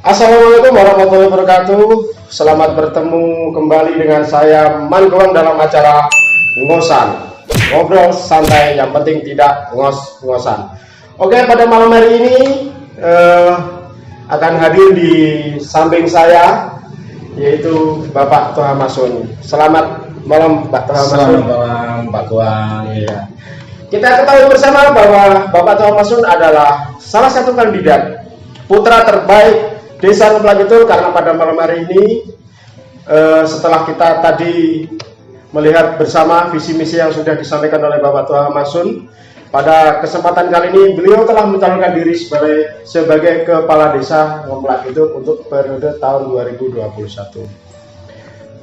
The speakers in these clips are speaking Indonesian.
Assalamualaikum warahmatullahi wabarakatuh. Selamat bertemu kembali dengan saya Manggowang dalam acara Ngosan, ngobrol santai yang penting tidak ngos-ngosan. Oke, pada malam hari ini akan hadir di samping saya yaitu Bapak Toha Masun. Selamat malam Pak Toha Masun. Selamat malam Pak Goang. Iya. Kita ketahui bersama bahwa Bapak Toha Masun adalah salah satu kandidat putra terbaik Desa Ngemplak karena pada malam hari ini setelah kita tadi melihat bersama visi misi yang sudah disampaikan oleh Bapak Toha Masun, pada kesempatan kali ini beliau telah mencalonkan diri sebagai Kepala Desa Ngemplak untuk periode tahun 2021.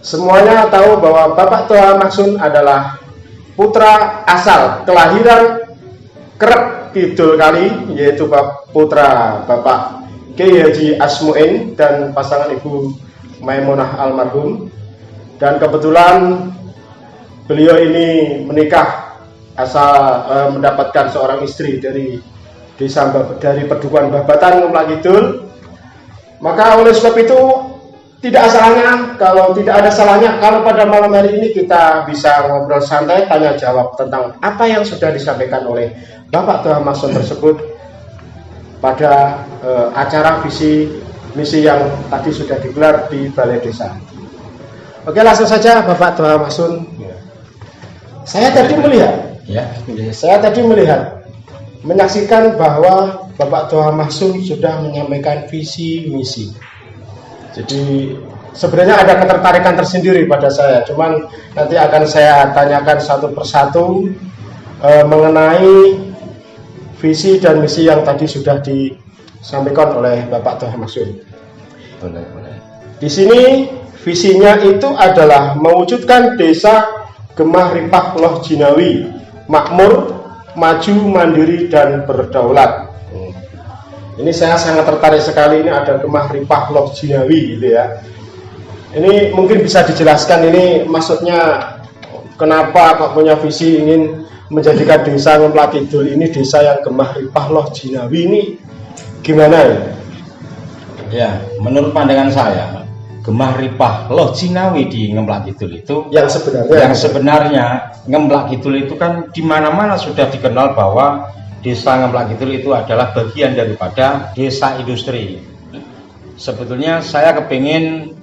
Semuanya tahu bahwa Bapak Toha Masun adalah putra asal kelahiran Kerep Kidul Kali, yaitu putra Bapak Kiai Haji Asmuin dan pasangan Ibu Maimunah almarhum. Dan kebetulan beliau ini menikah asal mendapatkan seorang istri dari Pedukuhan Babatan Ngemplak Kidul. Maka oleh sebab itu tidak ada salahnya kalau pada malam hari ini kita bisa ngobrol santai, tanya jawab tentang apa yang sudah disampaikan oleh Bapak Toha Masun tersebut pada acara visi misi yang tadi sudah digelar di Balai Desa. Oke, langsung saja Bapak Toha Masun. Saya tadi melihat, menyaksikan bahwa Bapak Toha Masun sudah menyampaikan visi misi. Jadi sebenarnya ada ketertarikan tersendiri pada saya. Cuman nanti akan saya tanyakan satu persatu mengenai visi dan misi yang tadi sudah disampaikan oleh Bapak Toha Masun. Boleh. Di sini visinya itu adalah mewujudkan desa Gemah Ripah Loh Jinawi, makmur, maju, mandiri dan berdaulat. Ini saya sangat tertarik sekali, ini ada Gemah Ripah Loh Jinawi gitu ya. Ini mungkin bisa dijelaskan ini maksudnya kenapa kok punya visi ingin menjadikan desa Ngemplak Kidul ini desa yang Gemah Ripah Loh Jinawi, ini gimana ya? Ya, menurut pandangan saya, Gemah Ripah Loh Jinawi di Ngemplak Kidul itu yang sebenarnya Ngemplak Kidul itu kan di mana-mana sudah dikenal bahwa desa Ngemplak Kidul itu adalah bagian daripada desa industri. Sebetulnya saya kepingin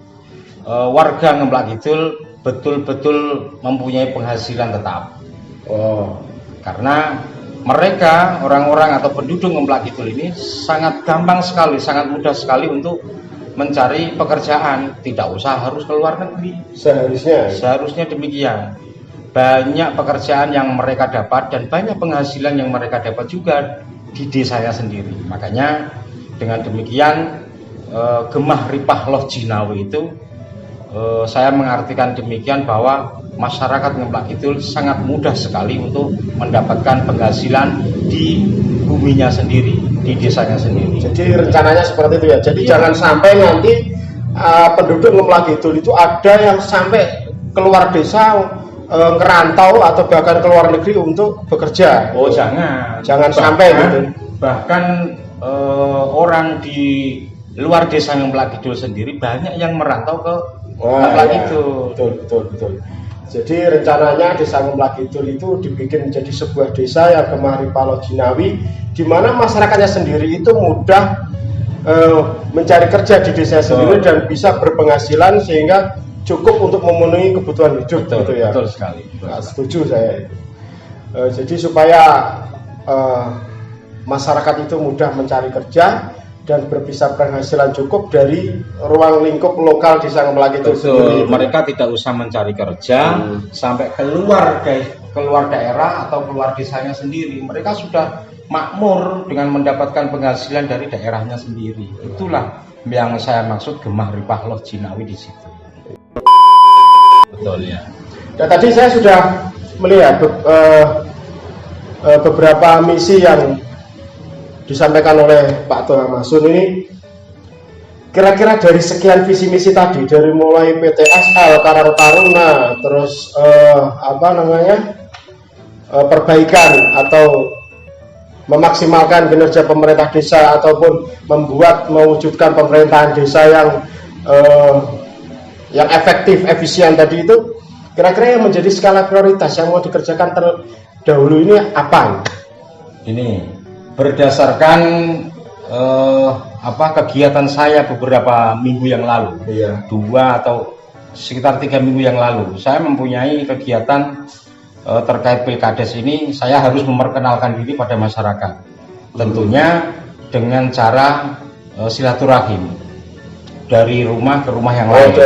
warga Ngemplak Kidul betul-betul mempunyai penghasilan tetap. Karena mereka orang-orang atau penduduk Ngemplak Kidul ini sangat gampang sekali, sangat mudah sekali untuk mencari pekerjaan, tidak usah harus ke luar negeri. Seharusnya demikian. Banyak pekerjaan yang mereka dapat dan banyak penghasilan yang mereka dapat juga di desanya sendiri. Makanya dengan demikian Gemah Ripah Loh Jinawi itu saya mengartikan demikian bahwa masyarakat Ngemplak Kidul sangat mudah sekali untuk mendapatkan penghasilan di buminya sendiri, di desanya sendiri. Jadi rencananya seperti itu ya. Jadi jangan sampai nanti penduduk Ngemplak Kidul itu ada yang sampai keluar desa, ngerantau atau bahkan keluar negeri untuk bekerja. Jangan sampai gitu. Bahkan orang di luar desa Ngemplak Kidul sendiri banyak yang merantau ke Ngemplak Kidul. Betul. Jadi rencananya desa Ngemplak Kidul itu dibikin menjadi sebuah desa yang Gemah Ripah Loh Jinawi, di mana masyarakatnya sendiri itu mudah mencari kerja di desa sendiri dan bisa berpenghasilan sehingga cukup untuk memenuhi kebutuhan hidup. Gitu ya. Betul sekali. Setuju saya itu. Jadi supaya masyarakat itu mudah mencari kerja dan bisa penghasilan cukup dari ruang lingkup lokal desa Ngemplak Kidul sendiri. Mereka tidak usah mencari kerja sampai keluar daerah atau keluar desanya sendiri. Mereka sudah makmur dengan mendapatkan penghasilan dari daerahnya sendiri. Itulah yang saya maksud Gemah Ripah Loh Jinawi di situ. Betul ya. Dan tadi saya sudah melihat beberapa misi yang disampaikan oleh Pak Toha Masun ini. Kira-kira dari sekian visi misi tadi, dari mulai PTSL, Karang Taruna, terus perbaikan atau memaksimalkan kinerja pemerintah desa ataupun mewujudkan pemerintahan desa yang efektif, efisien tadi itu, kira-kira yang menjadi skala prioritas yang mau dikerjakan terdahulu ini apa? Ini berdasarkan kegiatan saya beberapa minggu yang lalu, 2 atau sekitar 3 minggu yang lalu, saya mempunyai kegiatan terkait Pilkades ini. Saya harus memperkenalkan diri pada masyarakat, tentunya dengan cara silaturahim dari rumah ke rumah yang lain.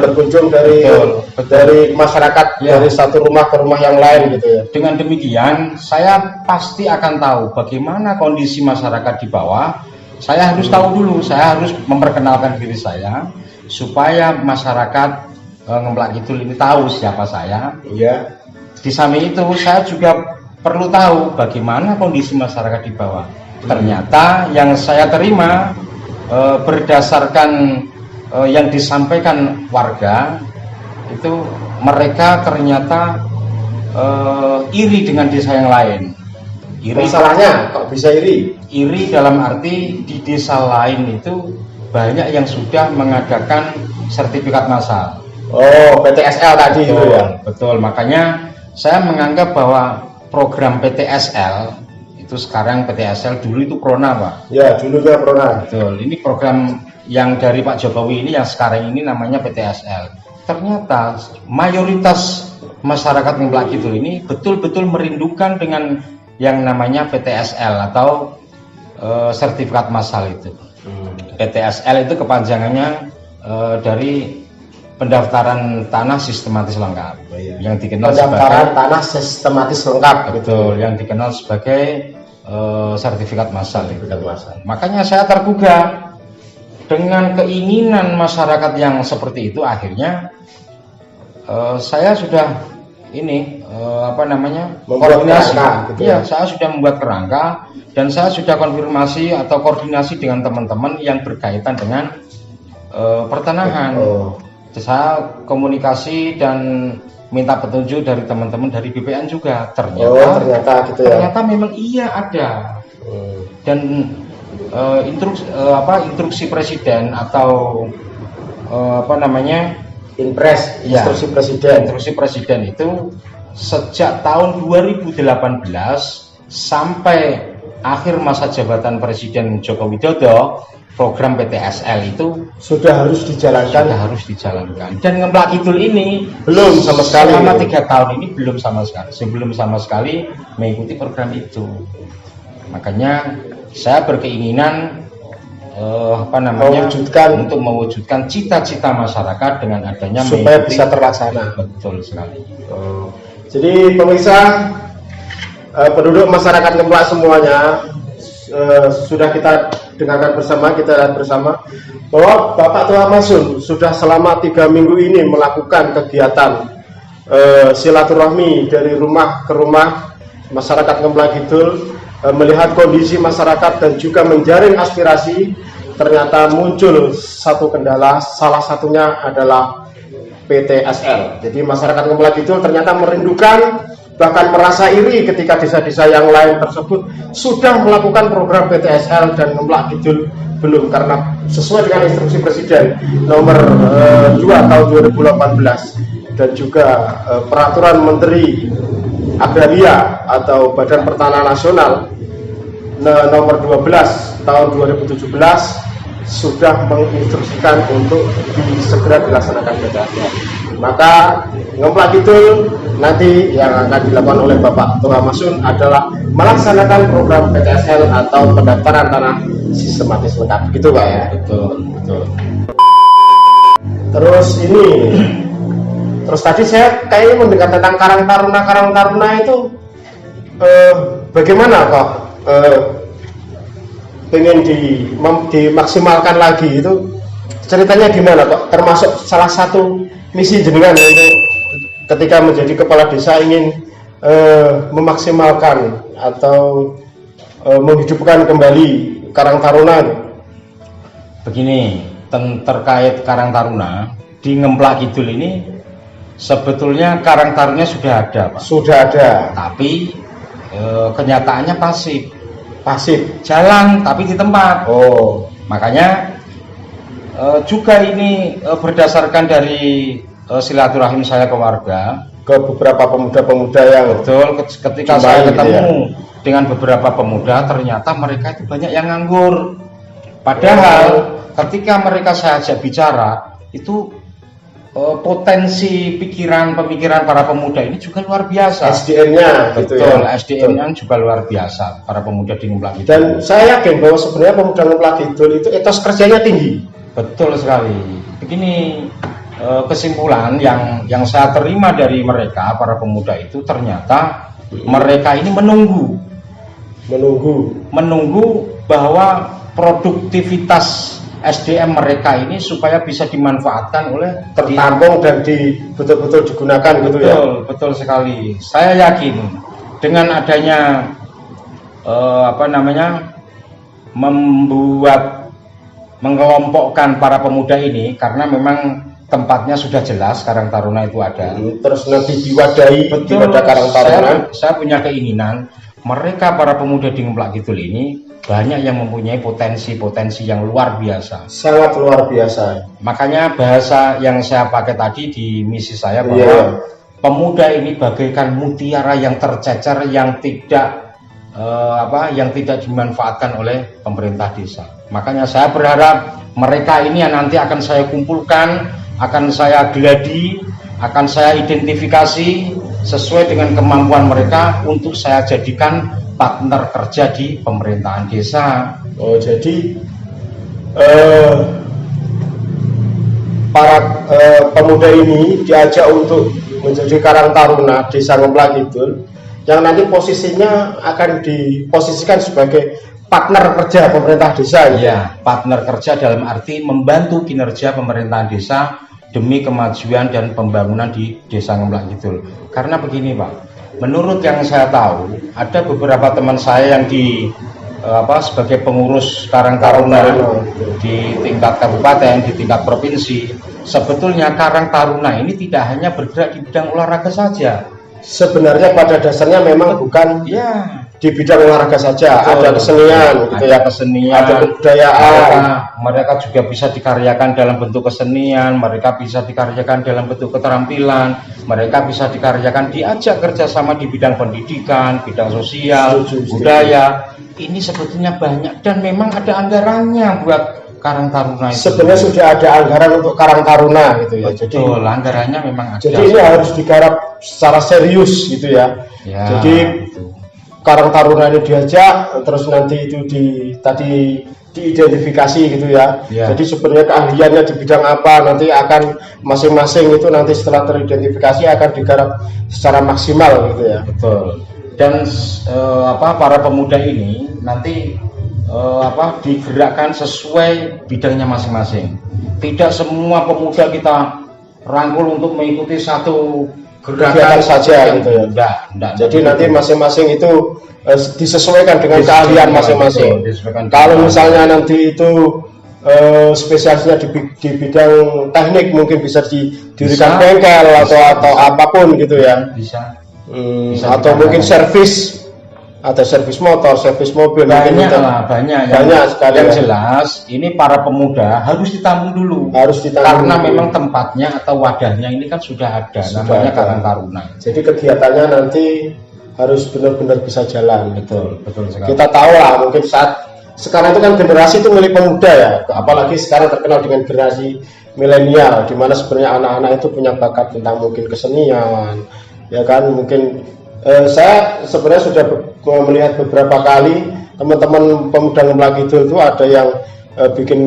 Berkunjung dari masyarakat, dari satu rumah ke rumah yang lain gitu ya. Dengan demikian saya pasti akan tahu bagaimana kondisi masyarakat di bawah. Saya harus tahu dulu, saya harus memperkenalkan diri saya supaya masyarakat Ngemplak Kidul ini tahu siapa saya. Iya. Di samping itu saya juga perlu tahu bagaimana kondisi masyarakat di bawah. Ternyata yang saya terima berdasarkan yang disampaikan warga itu, mereka ternyata iri dengan desa yang lain. Iri. Masalahnya kok bisa iri? Iri dalam arti di desa lain itu banyak yang sudah mengadakan sertifikat massal. Oh, PTSL tadi itu ya. Betul, makanya saya menganggap bahwa program PTSL itu sekarang PTSL, dulu itu Prona, Pak. Ya, dulunya Prona. Betul, ini program yang dari Pak Jokowi ini yang sekarang ini namanya PTSL. Ternyata mayoritas masyarakat Ngemplak Kidul ini betul-betul merindukan dengan yang namanya PTSL atau sertifikat massal itu. PTSL itu kepanjangannya dari pendaftaran tanah sistematis lengkap, yang dikenal pendaftaran tanah sistematis lengkap. Betul, yang dikenal sebagai sertifikat massal. Makanya saya tergugah dengan keinginan masyarakat yang seperti itu. Akhirnya saya sudah koordinasi. Iya, saya sudah membuat kerangka dan saya sudah konfirmasi atau koordinasi dengan teman-teman yang berkaitan dengan pertanahan. Saya komunikasi dan minta petunjuk dari teman-teman dari BPN juga. Ternyata memang iya ada. Dan instruksi presiden atau instruksi presiden itu sejak tahun 2018 sampai akhir masa jabatan Presiden Joko Widodo, program PTSL itu sudah harus dijalankan. Dan Ngemplak Kidul ini belum sama sekali. Selama 3 tahun ini belum sama sekali mengikuti program itu. Makanya saya berkeinginan untuk mewujudkan cita-cita masyarakat dengan adanya supaya bisa terlaksana. Betul sekali. Jadi pemirsa, penduduk masyarakat Ngemplak semuanya, sudah kita dengarkan bersama, kita lihat bersama bahwa Bapak Tua Masun sudah selama 3 minggu ini melakukan kegiatan silaturahmi dari rumah ke rumah masyarakat Ngemplak Kidul, melihat kondisi masyarakat dan juga menjaring aspirasi. Ternyata muncul satu kendala, salah satunya adalah PTSL. Jadi masyarakat Ngemplak Kidul ternyata merindukan, bahkan merasa iri ketika desa-desa yang lain tersebut sudah melakukan program PTSL dan Ngemplak Kidul belum, karena sesuai dengan instruksi Presiden nomor 2 tahun 2018 dan juga peraturan Menteri Agraria atau Badan Pertanahan Nasional nomor 12 tahun 2017 sudah menginstruksikan untuk segera dilaksanakan PTSL. Maka Ngemplak Kidul nanti yang akan dilakukan oleh Bapak Tua Masun adalah melaksanakan program PTSL atau pendaftaran tanah sistematis lengkap, gitu Pak ya? Betul. Terus tadi saya kayaknya mendengar tentang Karang Taruna itu bagaimana kok pengen dimaksimalkan lagi, itu ceritanya gimana kok? Termasuk salah satu misi jenengan itu ketika menjadi kepala desa ingin memaksimalkan atau menghidupkan kembali Karang Taruna. Begini, terkait Karang Taruna di Ngemplak Kidul ini sebetulnya Karang Taruna sudah ada, Pak. Sudah ada. Tapi kenyataannya pasif. Pasif, jalan tapi di tempat. oh, Makanya juga ini berdasarkan dari silaturahim saya ke warga, ke beberapa pemuda-pemuda yang betul, ketika Jumpai saya gitu ketemu dengan beberapa pemuda, ternyata mereka itu banyak yang nganggur. Padahal ketika mereka saya ajak bicara, itu potensi pemikiran para pemuda ini juga luar biasa. SDM-nya gitu Betul, ya. SDM-nya juga luar biasa para pemuda di Ngemplak Kidul. Dan saya yakin bahwa sebenarnya pemuda Ngemplak Kidul itu etos kerjanya tinggi. Betul sekali. Begini, kesimpulan yang saya terima dari mereka, para pemuda itu, ternyata mereka ini menunggu bahwa produktivitas SDM mereka ini supaya bisa dimanfaatkan oleh tertampung dan betul-betul digunakan gitu ya. Betul sekali. Saya yakin dengan adanya mengelompokkan para pemuda ini, karena memang tempatnya sudah jelas, Karang Taruna itu ada. Terus nanti diwadahi di wadah Karang Taruna. Saya punya keinginan mereka para pemuda di Ngemplak Kidul ini banyak yang mempunyai potensi yang luar biasa. Sangat luar biasa. Makanya bahasa yang saya pakai tadi di misi saya bahwa pemuda ini bagaikan mutiara yang tercecer, yang tidak dimanfaatkan oleh pemerintah desa. Makanya saya berharap mereka ini yang nanti akan saya kumpulkan, akan saya geladi, akan saya identifikasi sesuai dengan kemampuan mereka untuk saya jadikan partner kerja di pemerintahan desa. Oh, jadi para pemuda ini diajak untuk menjadi Karang Taruna Desa Ngemplak Kidul, yang nanti posisinya akan diposisikan sebagai partner kerja pemerintah desa. Ya, partner kerja dalam arti membantu kinerja pemerintahan desa demi kemajuan dan pembangunan di Desa Ngemplak Kidul. Karena begini Pak, menurut yang saya tahu, ada beberapa teman saya yang sebagai pengurus Karang Taruna di tingkat kabupaten, di tingkat provinsi. Sebetulnya Karang Taruna ini tidak hanya bergerak di bidang olahraga saja. Sebenarnya pada dasarnya memang bukan di bidang olahraga saja. Betul. Ada kesenian, gitu ya, kesenian, ada kebudayaan. Mereka juga bisa dikaryakan dalam bentuk kesenian, mereka bisa dikaryakan dalam bentuk keterampilan, mereka bisa dikaryakan diajak kerjasama di bidang pendidikan, bidang sosial, budaya. Ini sebetulnya banyak dan memang ada anggarannya buat Karang Taruna itu. Sebenarnya sudah ada anggaran untuk Karang Taruna gitu ya. Betul, anggarannya memang ada. Jadi ini harus digarap secara serius gitu ya. Jadi Karang Taruna ini diajak, terus nanti itu diidentifikasi gitu ya. Jadi sebenarnya keahliannya di bidang apa, nanti akan masing-masing itu nanti setelah teridentifikasi akan digarap secara maksimal gitu ya. Betul. Dan para pemuda ini nanti digerakkan sesuai bidangnya masing-masing. Tidak semua pemuda kita rangkul untuk mengikuti satu gerakan saja gitu ya. Enggak. Jadi nanti masing-masing itu disesuaikan dengan keahlian masing-masing. Kalau misalnya nanti itu spesialisnya di bidang teknik, mungkin bisa didirikan bengkel atau apapun gitu ya. Bisa atau mungkin servis, ada servis motor, servis mobil, banyak sekali. Yang jelas ini para pemuda harus ditampung dulu. Karena memang tempatnya atau wadahnya ini kan sudah ada, namanya Karang Taruna. Jadi kegiatannya nanti harus benar-benar bisa jalan. Betul sekali. Kita tahu lah, mungkin saat sekarang itu kan generasi itu milik pemuda ya, apalagi sekarang terkenal dengan generasi milenial, di mana sebenarnya anak-anak itu punya bakat tentang mungkin kesenian, ya kan. Mungkin saya sebenarnya sudah melihat beberapa kali teman-teman pemuda Ngemplak Kidul itu ada yang bikin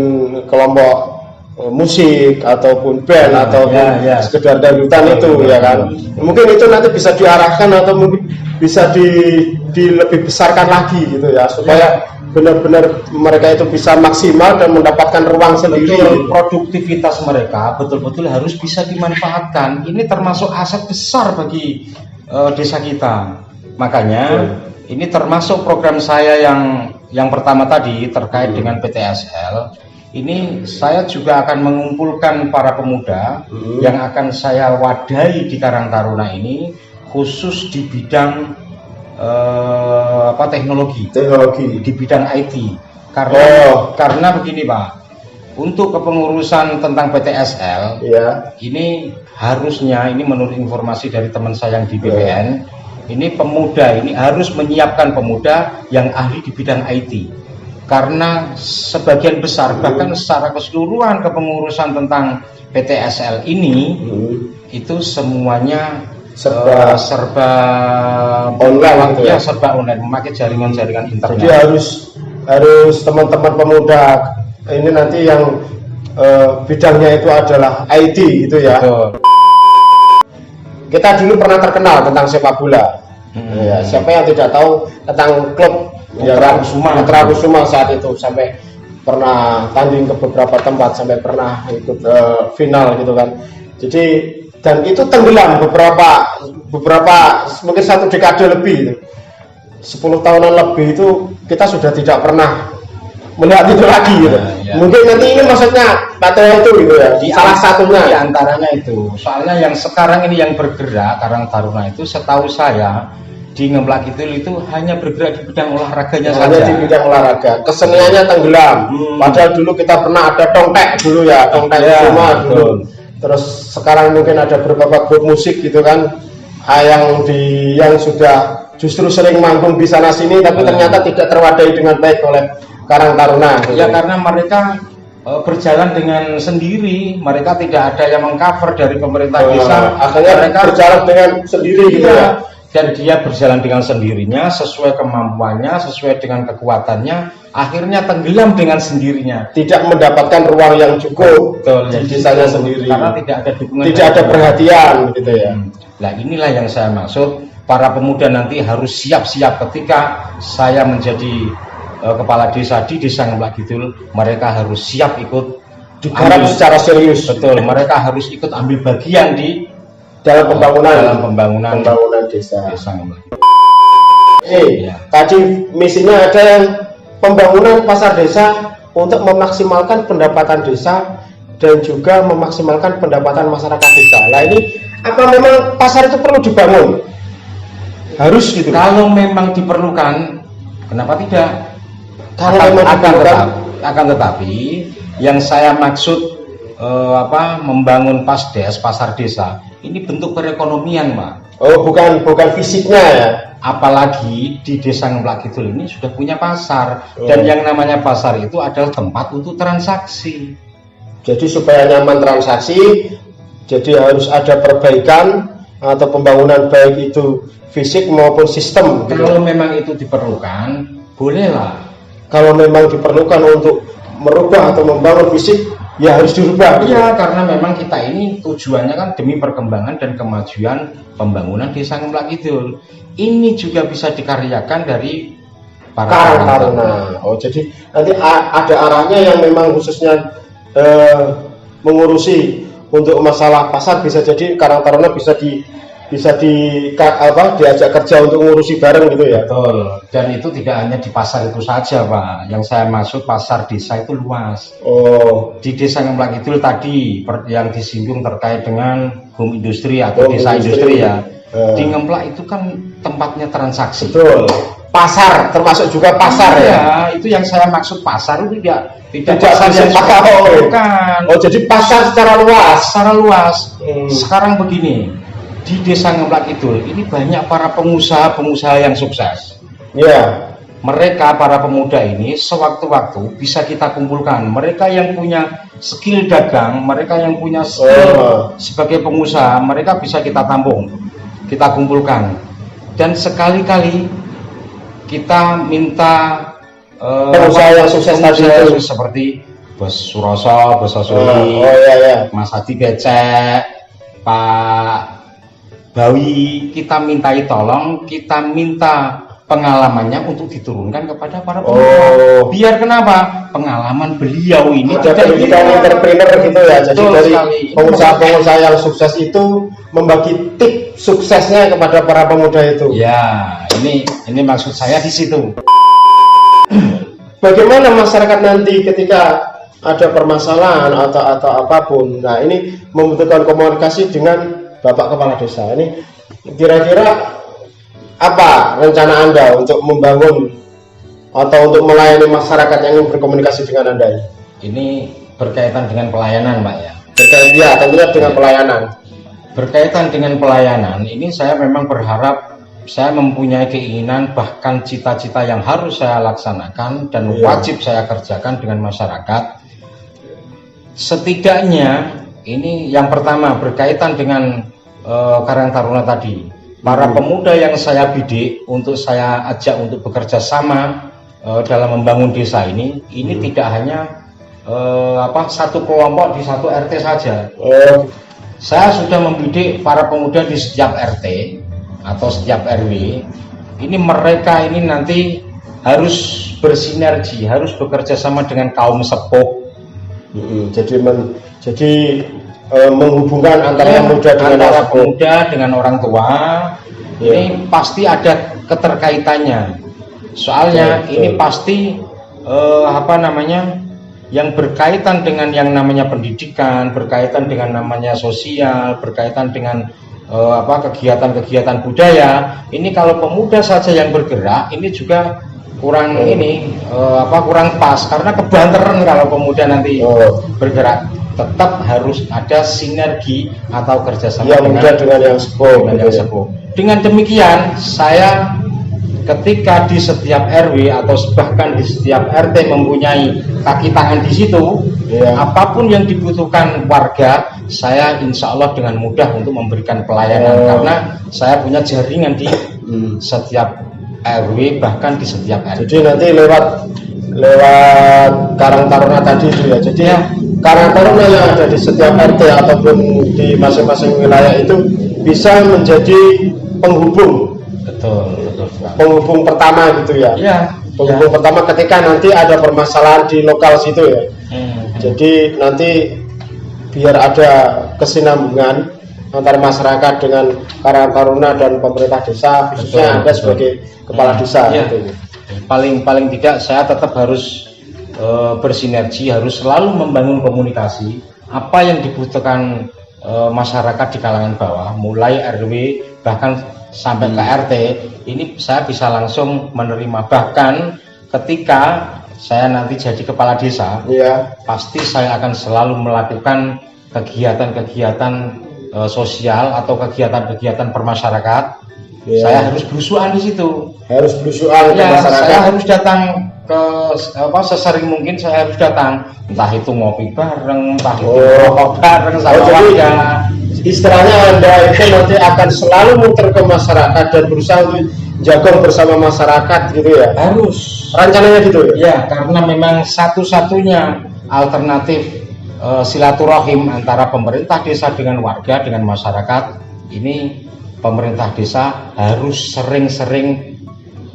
kelompok musik ataupun band ataupun sekedar dangdutan itu ya kan. Mungkin itu nanti bisa diarahkan atau mungkin bisa lebih besarkan lagi gitu ya, supaya benar-benar mereka itu bisa maksimal dan mendapatkan ruang sendiri. Produktivitas mereka betul-betul harus bisa dimanfaatkan. Ini termasuk aset besar bagi desa kita. Makanya ini termasuk program saya yang pertama tadi terkait dengan PTSL. Ini saya juga akan mengumpulkan para pemuda yang akan saya wadahi di Karang Taruna ini, khusus di bidang teknologi di bidang IT. Karena begini Pak, untuk kepengurusan tentang PTSL, ini harusnya, ini menurut informasi dari teman saya yang di BPN, ini pemuda ini harus menyiapkan pemuda yang ahli di bidang IT. Karena sebagian besar, bahkan secara keseluruhan kepengurusan tentang PTSL ini, itu semuanya serba online, ya, serba online, memakai jaringan-jaringan internet. Jadi harus teman-teman pemuda ini nanti yang bidangnya itu adalah IT gitu ya. Betul. Kita dulu pernah terkenal tentang sepak bola. Ya, siapa yang tidak tahu tentang klub Putra Kusuma saat itu, sampai pernah tanding ke beberapa tempat, sampai pernah ikut final gitu kan. Jadi, dan itu tenggelam beberapa mungkin 1 dekade lebih, 10 tahunan lebih itu kita sudah tidak pernah melihat itu lagi gitu. Mungkin nanti ini maksudnya Pak itu gitu ya, salah satunya di antaranya itu. Soalnya yang sekarang ini yang bergerak Karang Taruna itu, setahu saya di Ngemplak Kidul itu hanya bergerak di bidang olahraganya saja. Hanya di bidang olahraga, keseniannya tenggelam. Padahal dulu kita pernah ada tongtek dulu ya, tongtek Kusuma dulu. Terus sekarang mungkin ada beberapa grup musik gitu kan, yang sudah justru sering manggung di sana sini, tapi ternyata tidak terwadai dengan baik oleh Karang Taruna. Ya, karena mereka berjalan dengan sendiri, mereka tidak ada yang mengcover dari pemerintah desa. Akhirnya mereka berjalan dengan sendiri gitu ya. Dan dia berjalan dengan sendirinya, sesuai kemampuannya, sesuai dengan kekuatannya, akhirnya tenggelam dengan sendirinya. Tidak mendapatkan ruang yang cukup di desanya sendiri. Karena tidak ada dukungan, tidak ada perhatian gitu ya. Nah, inilah yang saya maksud, para pemuda nanti harus siap-siap ketika saya menjadi kepala desa di Desa Ngemplak Kidul, mereka harus siap ikut digarap secara serius. Betul, mereka harus ikut ambil bagian di dalam pembangunan desa. Tadi misinya ada yang pembangunan pasar desa untuk memaksimalkan pendapatan desa dan juga memaksimalkan pendapatan masyarakat desa. Nah, ini apa memang pasar itu perlu dibangun? Harus gitu. Kalau memang diperlukan, kenapa tidak? Kalau akan tetapi yang saya maksud membangun pasdes, pasar desa, ini bentuk perekonomian, Pak. Oh, bukan fisiknya ya. Apalagi di Desa Ngemplak Kidul ini sudah punya pasar, dan yang namanya pasar itu adalah tempat untuk transaksi. Jadi supaya nyaman transaksi, jadi harus ada perbaikan atau pembangunan baik itu fisik maupun sistem. Kalau memang itu diperlukan, bolehlah. Kalau memang diperlukan untuk merubah atau membangun fisik, ya harus dirubah. Iya, karena memang kita ini tujuannya kan demi perkembangan dan kemajuan pembangunan Desa Ngemplak Kidul. Ini juga bisa dikaryakan dari para Karang Taruna. Oh, jadi nanti ada arahnya yang memang khususnya mengurusi untuk masalah pasar, bisa jadi Karang Taruna bisa diajak kerja untuk mengurusi bareng gitu ya. Betul. Dan itu tidak hanya di pasar itu saja, Pak. Yang saya maksud pasar desa itu luas. Oh, di Desa Ngemplak Kidul tadi yang disinggung terkait dengan home industri atau desa industri ya. Di Ngemplak itu kan tempatnya transaksi. Betul. Pasar termasuk juga pasar ya. Itu yang saya maksud, pasar itu tidak pasar yang bukan. Oh, jadi pasar secara luas. Secara luas. Sekarang begini, di Desa Ngemplak Kidul ini banyak para pengusaha yang sukses. Ya. Mereka para pemuda ini sewaktu-waktu bisa kita kumpulkan. Mereka yang punya skill dagang, mereka yang punya skill sebagai pengusaha, mereka bisa kita tampung, kita kumpulkan. Dan sekali-kali kita minta pengusaha yang sukses tadi itu, seperti Bos Suroso, Bos Sosuli, Mas Hadi Becek, Pak Bawi, kita mintai tolong, kita minta pengalamannya untuk diturunkan kepada para pemuda. Biar kenapa? Pengalaman beliau ini ada pendidikan entrepreneur gitu ya. Jadi dari pengusaha-pengusaha yang sukses itu membagi tip suksesnya kepada para pemuda itu. Ya, ini maksud saya di situ. Bagaimana masyarakat nanti ketika ada permasalahan atau apapun. Nah, ini membutuhkan komunikasi dengan Bapak Kepala Desa. Ini kira-kira apa rencana Anda untuk membangun atau untuk melayani masyarakat yang ingin berkomunikasi dengan Anda? Ini berkaitan dengan pelayanan, Pak ya. Berkaitan ya, tentunya dengan pelayanan. Berkaitan dengan pelayanan, ini saya memang berharap saya mempunyai keinginan bahkan cita-cita yang harus saya laksanakan dan wajib saya kerjakan dengan masyarakat. Setidaknya ini yang pertama berkaitan dengan Karang Taruna tadi. Para pemuda yang saya bidik untuk saya ajak untuk bekerja sama dalam membangun desa ini tidak hanya satu kelompok di satu RT saja. Saya sudah membidik para pemuda di setiap RT atau setiap RW. Ini mereka ini nanti harus bersinergi, harus bekerja sama dengan kaum sepuh. Jadi menghubungkan antara pemuda dengan orang tua. Ini pasti ada keterkaitannya. Soalnya ini pasti yang berkaitan dengan yang namanya pendidikan, berkaitan dengan namanya sosial, berkaitan dengan kegiatan-kegiatan budaya. Ini kalau pemuda saja yang bergerak, ini juga kurang kurang pas, karena kebanteran kalau pemuda nanti bergerak. Tetap harus ada sinergi atau kerjasama dengan yang sepuh. Dengan demikian, saya ketika di setiap RW atau bahkan di setiap RT mempunyai kaki tangan di situ, apapun yang dibutuhkan warga, saya insya Allah dengan mudah untuk memberikan pelayanan, karena saya punya jaringan di setiap RW, bahkan di setiap RT. Jadi nanti lewat Karang Taruna tadi itu ya. Jadi Karang Taruna yang ada di setiap RT ataupun di masing-masing wilayah itu bisa menjadi penghubung. Betul. Penghubung pertama gitu ya. Penghubung pertama ketika nanti ada permasalahan di lokal situ ya. Jadi nanti biar ada kesinambungan antara masyarakat dengan Karang Taruna dan pemerintah desa, khususnya Anda sebagai kepala desa. Gitu. Paling tidak saya tetap harus bersinergi, harus selalu membangun komunikasi apa yang dibutuhkan masyarakat di kalangan bawah, mulai RW bahkan sampai ke RT. Ini saya bisa langsung menerima, bahkan ketika saya nanti jadi kepala desa, pasti saya akan selalu melakukan kegiatan-kegiatan sosial atau kegiatan-kegiatan permasyarakat. Saya harus belusuan di situ. Harus belusuan ke masyarakat. Saya harus datang ke sesering mungkin, saya harus datang. Entah itu ngopi bareng, entah itu rokok bareng sama warga. Istilahnya Anda itu nanti akan selalu muter ke masyarakat dan berusaha untuk jagung bersama masyarakat gitu ya. Harus. Rencananya gitu ya. Ya, karena memang satu-satunya alternatif silaturahim antara pemerintah desa dengan warga, dengan masyarakat, ini pemerintah desa harus sering-sering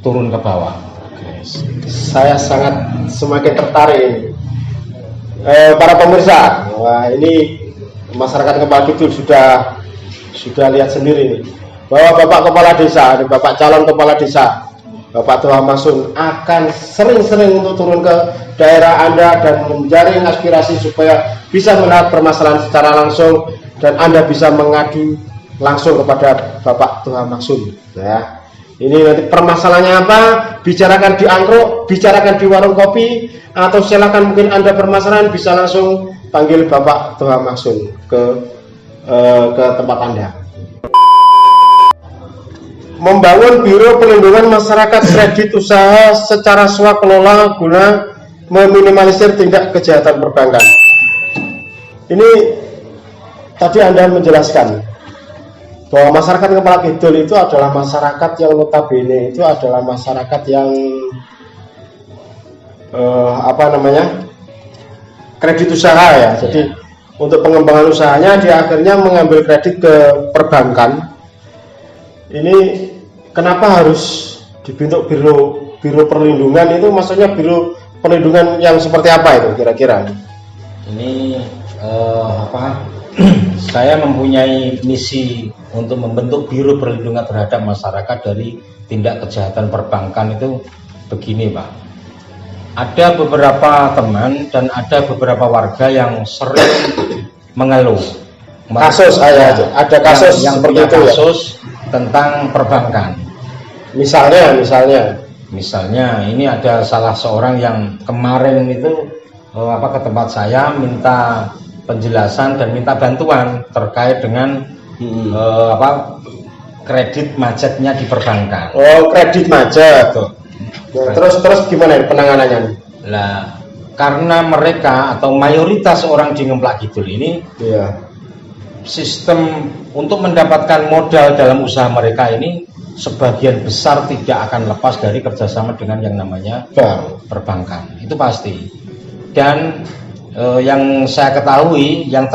turun ke bawah. Saya semakin tertarik. Para pemirsa, wah ini masyarakat Kepala Kidul sudah lihat sendiri nih, bahwa Bapak Kepala Desa, Bapak calon Kepala Desa, Bapak Tuha Masun akan sering-sering untuk turun ke daerah Anda dan menjaring aspirasi supaya bisa melihat permasalahan secara langsung dan Anda bisa mengadu langsung kepada Bapak Tuha Masun. Ya, ini nanti permasalahannya apa? Bicarakan di angkruk, bicarakan di warung kopi, atau silakan mungkin Anda permasalahan bisa langsung panggil Bapak Tuha Masun ke tempat Anda. Membangun Biro Perlindungan Masyarakat Kredit Usaha secara swakelola guna meminimalisir tindak kejahatan perbankan. Ini tadi Anda menjelaskan bahwa masyarakat Kepala Kidul itu adalah masyarakat yang notabene itu adalah masyarakat yang kredit usaha ya. Jadi untuk pengembangan usahanya dia akhirnya mengambil kredit ke perbankan. Ini kenapa harus dibentuk biro perlindungan itu? Maksudnya biro perlindungan yang seperti apa itu kira-kira? Ini saya mempunyai misi untuk membentuk biro perlindungan terhadap masyarakat dari tindak kejahatan perbankan itu begini, Pak. Ada beberapa teman dan ada beberapa warga yang sering mengeluh. Ada kasus yang seperti punya itu kasus ya? Tentang perbankan. Misalnya ini ada salah seorang yang kemarin itu ke tempat saya minta penjelasan dan minta bantuan terkait dengan kredit macetnya di perbankan. Oh, kredit macet tuh. Nah, terus gimana penanganannya? Lah, karena mereka atau mayoritas orang di Ngemplak Kidul ini, sistem untuk mendapatkan modal dalam usaha mereka ini sebagian besar tidak akan lepas dari kerjasama dengan yang namanya perbankan, itu pasti. Dan yang saya ketahui yang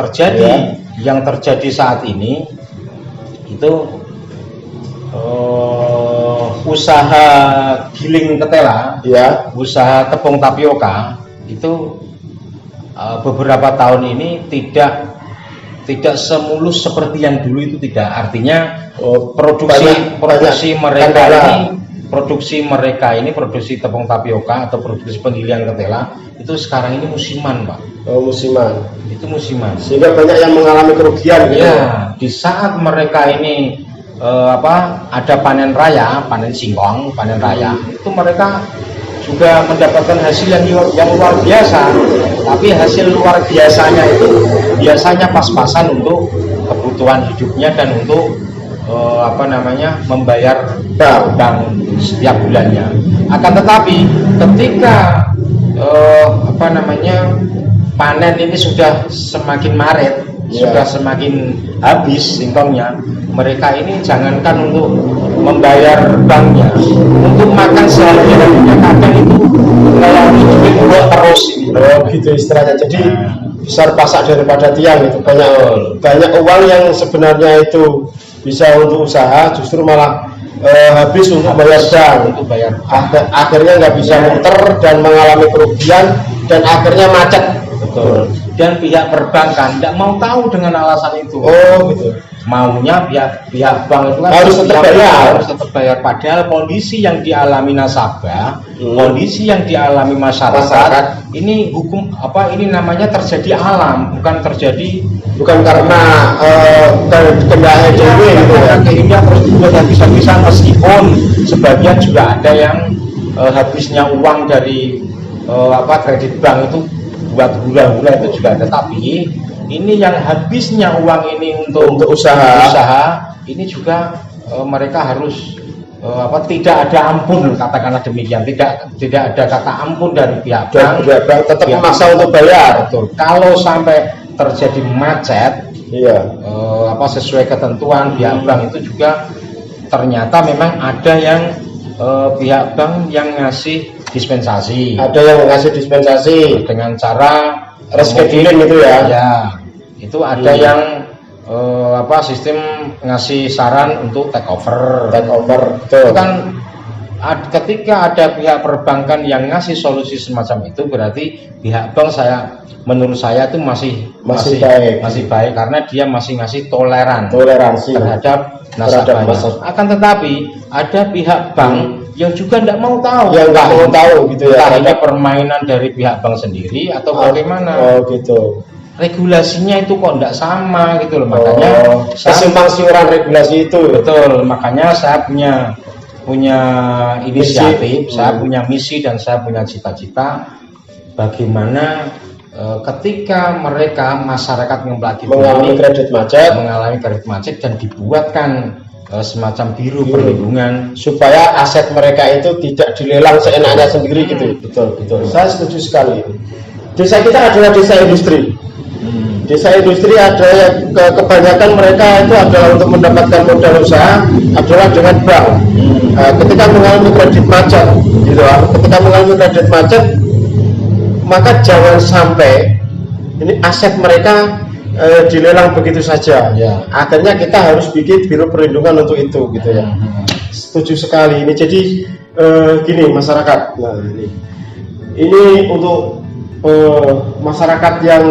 terjadi saat ini itu usaha giling ketela, usaha tepung tapioka itu beberapa tahun ini tidak semulus seperti yang dulu itu tidak. Artinya produksi tepung tapioka atau produksi penggilingan ketela itu sekarang ini musiman, Pak. Musiman. Itu musiman. Sehingga banyak yang mengalami kerugian gitu. Ya, di saat mereka ini ada panen raya, panen singkong, panen raya, itu mereka juga mendapatkan hasil yang luar biasa. Tapi hasil luar biasanya itu biasanya pas-pasan untuk kebutuhan hidupnya dan untuk membayar utang setiap bulannya. Akan tetapi ketika panen ini sudah semakin maret, sudah semakin habis singkongnya, mereka ini jangankan untuk membayar banknya, untuk makan sehari-harinya kadang itu melalui duit buat terus. Gitu istilahnya. Jadi besar pasak daripada tiang itu, banyak uang yang sebenarnya itu bisa untuk usaha justru malah habis untuk bayar bank. Akhirnya nggak bisa muter dan mengalami kerugian dan akhirnya macet. Betul. Dan pihak perbankan tidak mau tahu dengan alasan itu. Oh gitu. Maunya pihak bank itu kan harus tetap bayar. Padahal kondisi yang dialami nasabah, kondisi yang dialami masyarakat, ini ini namanya terjadi alam, bukan karena kendala dewe gitu ya. Kehingga terus dibuat habis-habisan, meskipun sebagian juga ada yang habisnya uang dari kredit bank itu buat hura-hura itu juga ada. Tapi ini yang habisnya uang ini untuk usaha ini juga mereka harus tidak ada ampun, katakanlah demikian, tidak ada kata ampun dari pihak bank, tetap memaksa untuk bayar. Betul. Kalau sampai terjadi macet, sesuai ketentuan pihak bank itu juga ternyata memang ada yang pihak bank yang ngasih dispensasi. Ada yang ngasih dispensasi dengan cara rescheduling itu ya. Ya, itu ada yang sistem ngasih saran untuk take over. Betul. Itu kan ketika ada pihak perbankan yang ngasih solusi semacam itu, berarti pihak bank menurut saya itu masih baik karena dia masih ngasih toleransi terhadap nasabahnya. Akan tetapi ada pihak bank yang juga tidak mau tahu, gitu ya. Entah ini permainan dari pihak bank sendiri atau bagaimana. Oh gitu. Regulasinya itu kok tidak sama gitu loh, makanya kesimpang siuran regulasi itu. Betul, makanya saya punya inisiatif, saya punya misi dan saya punya cita-cita bagaimana ketika masyarakat mengalami kredit macet dan dibuatkan semacam biru perlindungan supaya aset mereka itu tidak dilelang seenaknya sendiri gitu. Betul. Saya setuju sekali. Desa kita adalah desa industri. Desa industri ada yang kebanyakan mereka itu adalah untuk mendapatkan modal usaha adalah dengan bank. Ketika mengalami kredit macet, maka jangan sampai ini aset mereka dilelang begitu saja. Akhirnya kita harus bikin biro perlindungan untuk itu, gitu ya. Setuju sekali. Ini jadi gini masyarakat. Nah ini untuk masyarakat yang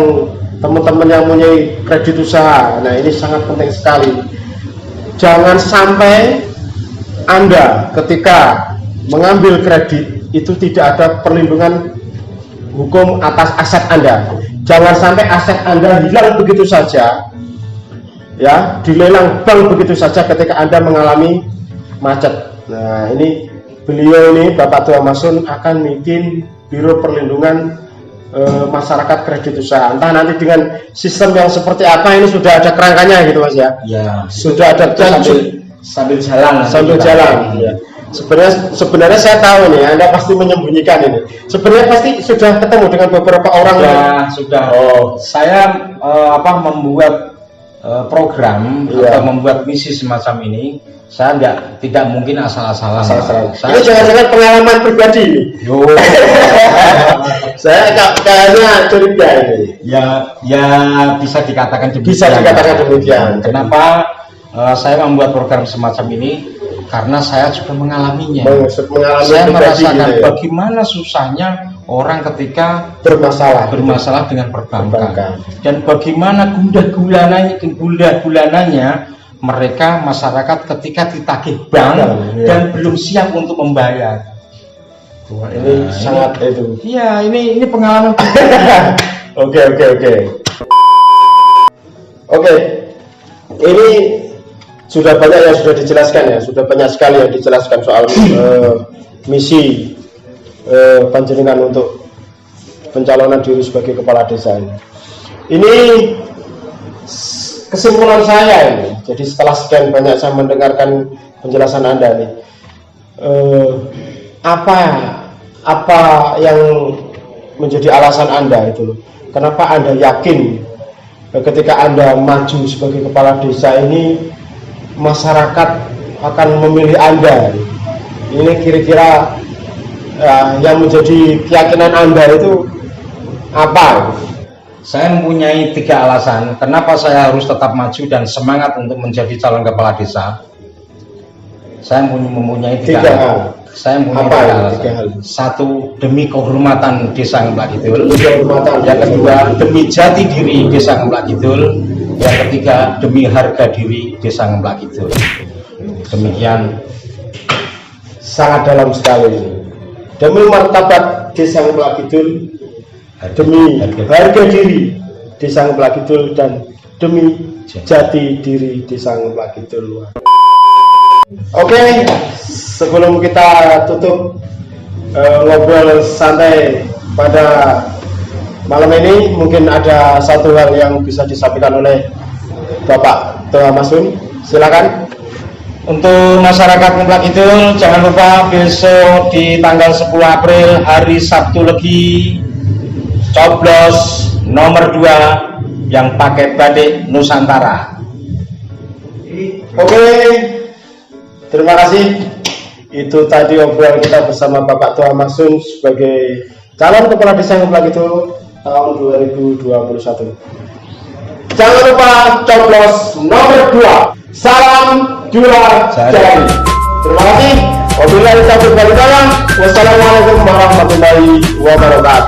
teman-teman yang mempunyai kredit usaha. Nah ini sangat penting sekali. Jangan sampai Anda ketika mengambil kredit itu tidak ada perlindungan hukum atas aset Anda. Jangan sampai aset Anda hilang begitu saja, ya, dilelang bank begitu saja ketika Anda mengalami macet. Nah, ini beliau ini Bapak Tua Masun akan bikin Biro Perlindungan Masyarakat Kredit Usaha. Entah nanti dengan sistem yang seperti apa, ini sudah ada kerangkanya gitu Mas ya. Ya, sudah ada sambil jalan. Sambil jalan. Ya. Sebenarnya saya tahu nih, Anda pasti menyembunyikan ini. Sebenarnya pasti sudah ketemu dengan beberapa orang. Ya, sudah. Saya membuat program atau membuat misi semacam ini. Saya tidak mungkin asal-asalan. Ini jangan-jangan pengalaman pribadi ini. Saya kayaknya curiga ini. Ya bisa dikatakan demikian. Bisa dikatakan demikian. Kenapa saya membuat program semacam ini? Karena saya juga mengalaminya. Saya merasakan bagaimana susahnya orang ketika bermasalah dengan perbankan. Dan bagaimana gundah gulananya mereka masyarakat ketika ditagih bank dan belum siap untuk membayar. Wah, ini sangat itu. Iya, ini pengalaman. Oke. Ini sudah banyak yang sudah dijelaskan ya, sudah banyak sekali yang dijelaskan soal misi panjenengan untuk pencalonan diri sebagai kepala desa ini. Ini kesimpulan saya ini. Jadi setelah sekian banyak saya mendengarkan penjelasan Anda nih, apa yang menjadi alasan Anda itu? Kenapa Anda yakin ketika Anda maju sebagai kepala desa ini masyarakat akan memilih Anda? Ini kira-kira yang menjadi keyakinan Anda itu apa? Saya mempunyai 3 alasan kenapa saya harus tetap maju dan semangat untuk menjadi calon kepala desa. Saya mempunyai 3 hal. Saya mempunyai 3 hal. 1, demi kehormatan Desa Ngemplak Kidul. Yang kedua, demi jati diri Desa Ngemplak Kidul. Yang ketiga, demi harga diri Desa Ngemplak Kidul. Demikian. Sangat dalam sekali ini. Demi martabat Desa Ngemplak Kidul, demi harga diri Desa Ngemplak Kidul, dan demi jati diri Desa Ngemplak Kidul. Oke, sebelum kita tutup ngobrol santai pada malam ini, mungkin ada satu hal yang bisa disampaikan oleh Bapak Tua Masun. Silakan. Untuk masyarakat Ngemplak Kidul, jangan lupa besok di tanggal 10 April hari Sabtu Legi, coblos nomor 2 yang pakai batik Nusantara. Oke, terima kasih. Itu tadi obrolan kita bersama Bapak Tua Masun sebagai calon kepala desa Ngemplak Kidul tahun 2021. Jangan lupa coblos nomor 2. Salam Jura Jari. Terima kasih. Wabillahi taufiq wal hidayah. Wassalamualaikum warahmatullahi wabarakatuh.